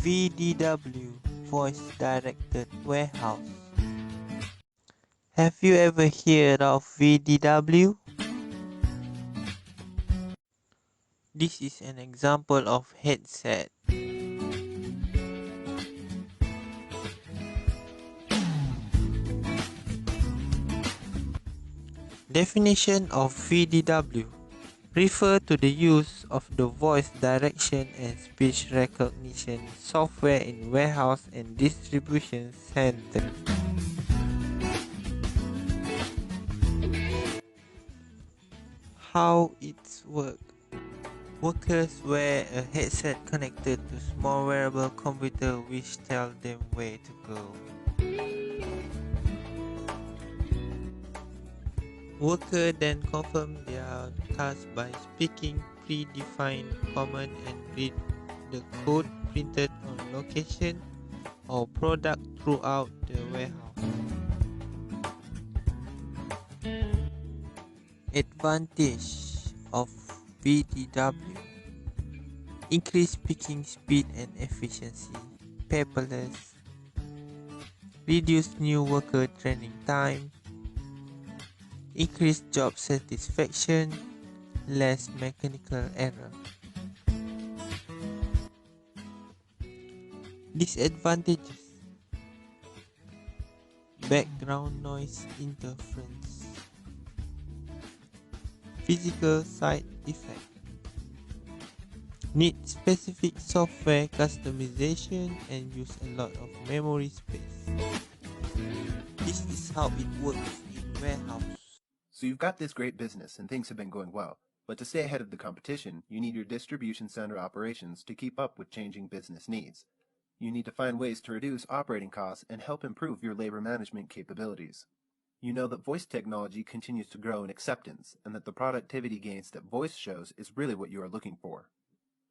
VDW, Voice Directed Warehouse. Have you ever heard of VDW? This is an example of headset. Definition of VDW: refer to the use of the voice direction and speech recognition software in warehouse and distribution center. How it works. Workers wear a headset connected to small wearable computer which tell them where to go. Workers then confirm their task by speaking predefined command and read the code printed on location or product throughout the warehouse. Advantage of VDW: increase picking speed and efficiency, paperless, reduce new worker training time, increase job satisfaction, less mechanical error. Disadvantages: background noise interference, physical side effect, need specific software customization and use a lot of memory space. This is how it works in warehouse. So you've got this great business and things have been going well, but to stay ahead of the competition, you need your distribution center operations to keep up with changing business needs. You need to find ways to reduce operating costs and help improve your labor management capabilities. You know that voice technology continues to grow in acceptance and that the productivity gains that voice shows is really what you are looking for.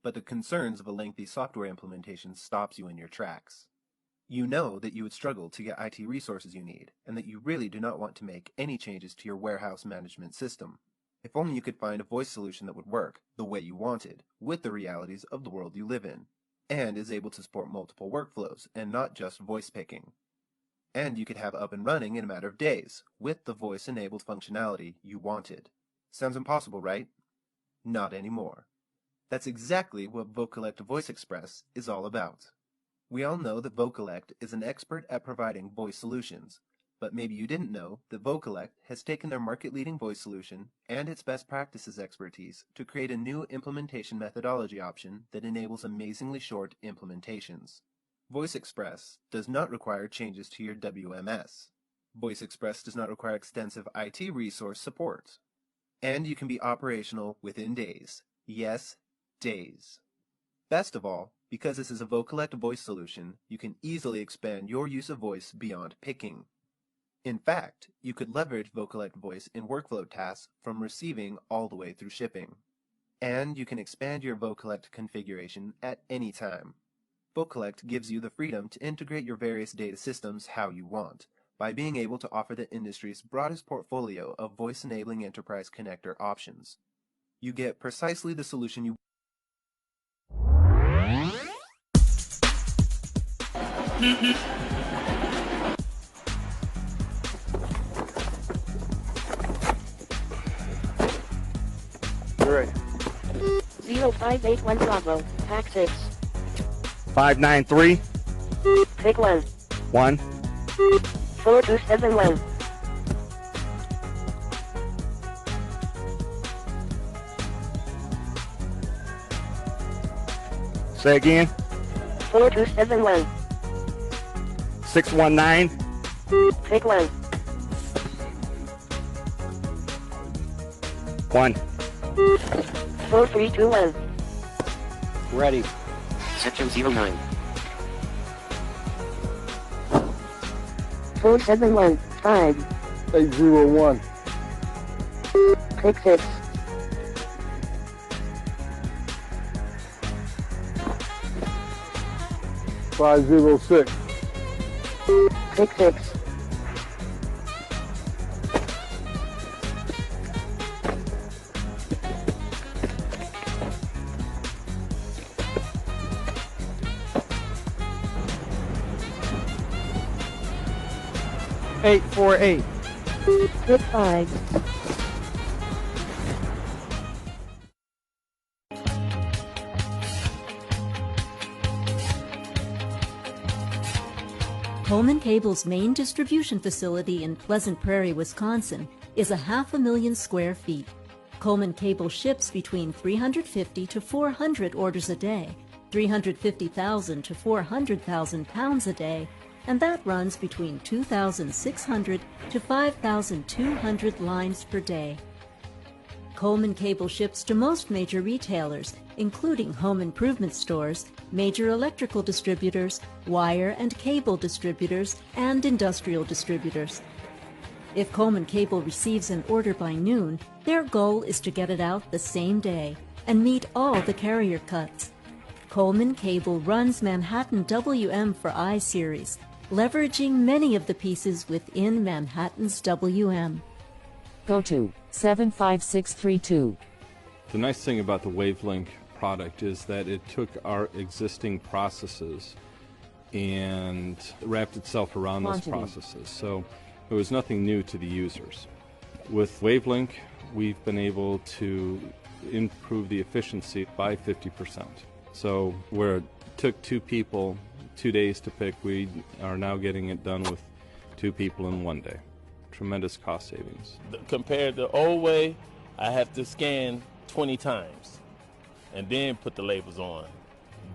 But the concerns of a lengthy software implementation stops you in your tracks. You know that you would struggle to get IT resources you need and that you really do not want to make any changes to your warehouse management system. If only you could find a voice solution that would work the way you wanted with the realities of the world you live in and is able to support multiple workflows and not just voice picking. And you could have up and running in a matter of days with the voice-enabled functionality you wanted. Sounds impossible, right? Not anymore. That's exactly what Vocalect Voice Express is all about. We all know that Vocalect is an expert at providing voice solutions, but maybe you didn't know that Vocalect has taken their market-leading voice solution and its best practices expertise to create a new implementation methodology option that enables amazingly short implementations. Voice Express does not require changes to your WMS. Voice Express does not require extensive IT resource support. And you can be operational within days. Yes, days. Best of all, because this is a Vocalect voice solution, you can easily expand your use of voice beyond picking. In fact, you could leverage Vocalect voice in workflow tasks from receiving all the way through shipping. And you can expand your Vocalect configuration at any time. Vocalect gives you the freedom to integrate your various data systems how you want, by being able to offer the industry's broadest portfolio of voice-enabling enterprise connector options. You get precisely the solution you Right. 0581 Bravo, Pack 6. 593 Pick 1. 1 4271. Say again. 4271. 619 Pick 1. 1. 4321. Ready. Section 09. 471. 5. 801. Pick 6. 506. Pick 6. 506. 848. Hit 5. Coleman Cable's main distribution facility in Pleasant Prairie, Wisconsin, is 500,000 square feet. Coleman Cable ships between 350 to 400 orders a day, 350,000 to 400,000 pounds a day, and that runs between 2,600 to 5,200 lines per day. Coleman Cable ships to most major retailers, including home improvement stores, major electrical distributors, wire and cable distributors, and industrial distributors. If Coleman Cable receives an order by noon, their goal is to get it out the same day and meet all the carrier cuts. Coleman Cable runs Manhattan WM for I-Series, leveraging many of the pieces within Manhattan's WM. Go to 75632. The nice thing about the Wavelink product is that it took our existing processes and wrapped itself around those processes. So it was nothing new to the users. With Wavelink, we've been able to improve the efficiency by 50%. So where it took 2 people 2 days to pick, we are now getting it done with 2 people in 1 day. Tremendous cost savings. Compared to the old way, I have to scan 20 times and then put the labels on.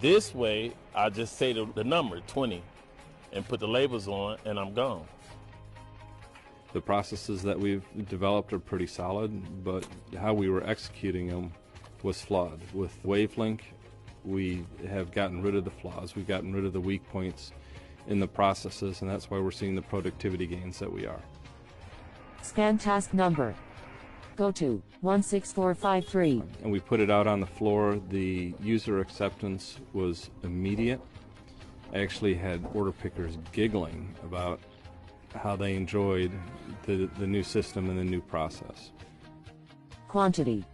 This way, I just say the number, 20, and put the labels on, and I'm gone. The processes that we've developed are pretty solid, but how we were executing them was flawed. With Wavelink, we have gotten rid of the flaws. We've gotten rid of the weak points in the processes, and that's why we're seeing the productivity gains that we are. Scan task number. Go to 16453. And we put it out on the floor. The user acceptance was immediate. I actually had order pickers giggling about how they enjoyed the new system and the new process. Quantity.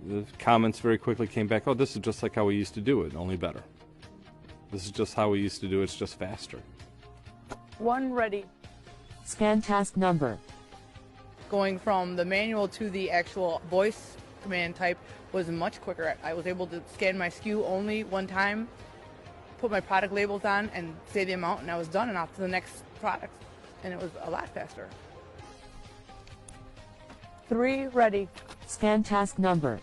The comments very quickly came back, oh, this is just like how we used to do it, only better. This is just how we used to do it, it's just faster. 1 ready. Scan task number. Going from the manual to the actual voice command type was much quicker. I was able to scan my SKU only 1 time, put my product labels on, and say the amount, and I was done and off to the next product. And it was a lot faster. 3 ready. Scan task number.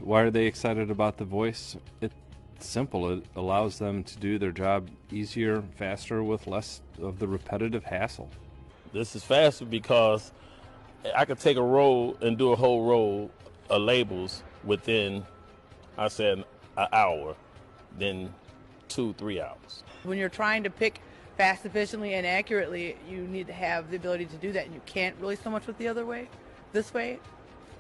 Why are they excited about the voice? It's simple. It allows them to do their job easier, faster, with less of the repetitive hassle. This is faster because I could take a roll and do a whole roll of labels within, I said, an hour, then 2-3 hours. When you're trying to pick fast, efficiently, and accurately, you need to have the ability to do that, and you can't really so much with the other way. This way,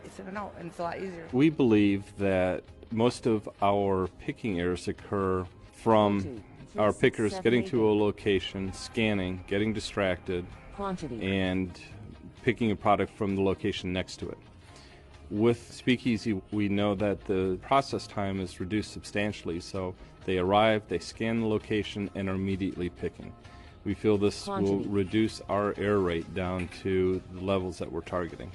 it's in and out, and it's a lot easier. We believe that most of our picking errors occur from our pickers getting to a location, scanning, getting distracted, and picking a product from the location next to it. With Speakeasy, we know that the process time is reduced substantially, so they arrive, they scan the location, and are immediately picking. We feel this will reduce our error rate down to the levels that we're targeting.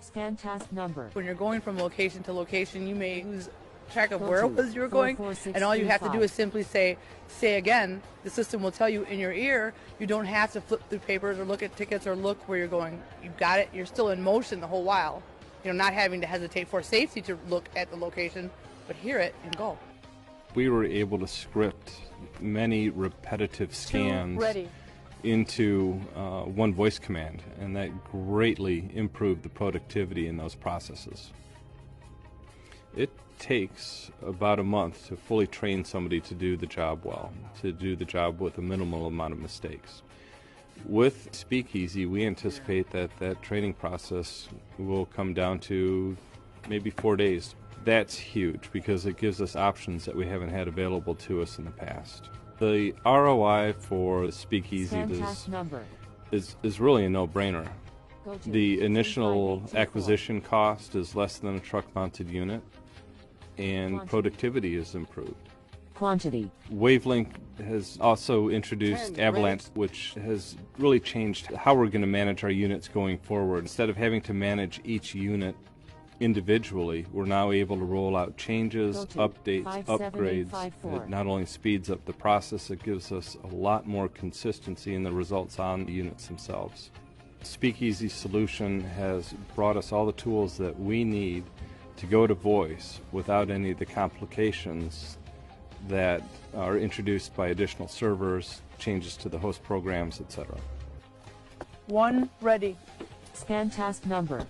Scan task number. When you're going from location to location, you may lose track of where it was you were going, and all you have to do is simply say again. The system will tell you in your ear. You don't have to flip through papers or look at tickets or look where you're going. You've got it. You're still in motion the whole while. You know, not having to hesitate for safety to look at the location, but hear it and go. We were able to script many repetitive scans into one voice command, and that greatly improved the productivity in those processes. It takes about a month to fully train somebody to do the job well, to do the job with a minimal amount of mistakes. With Speakeasy, we anticipate that that training process will come down to maybe 4 days. That's huge because it gives us options that we haven't had available to us in the past. The ROI for Speakeasy is really a no-brainer. The initial acquisition cost is less than a truck-mounted unit, and productivity is improved. Quantity. Wavelength has also introduced Avalanche, which has really changed how we're going to manage our units going forward. Instead of having to manage each unit individually, we're now able to roll out changes, updates, upgrades. It not only speeds up the process, it gives us a lot more consistency in the results on the units themselves. Speakeasy solution has brought us all the tools that we need to go to voice without any of the complications that are introduced by additional servers, changes to the host programs, etc. 1 ready. Scan task number.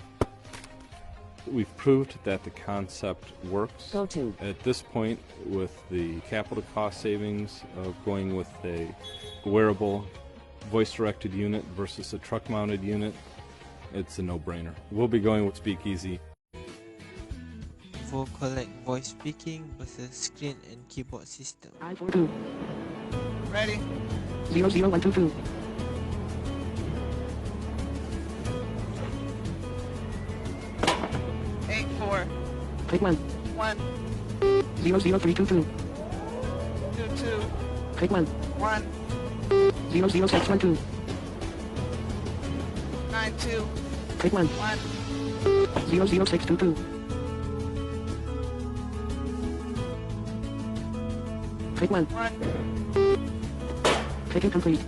We've proved that the concept works. Go to. At this point, with the capital cost savings of going with a wearable voice-directed unit versus a truck-mounted unit, it's a no-brainer. We'll be going with Speakeasy. For collect voice speaking versus screen and keyboard system. I-42. Ready. 00122. 8-4. Take 1. 1. 00322. 2-2. Take 1. 1. 00612. 9-2. Take 1. 1. 00622. Take 1. 1. Taking complete.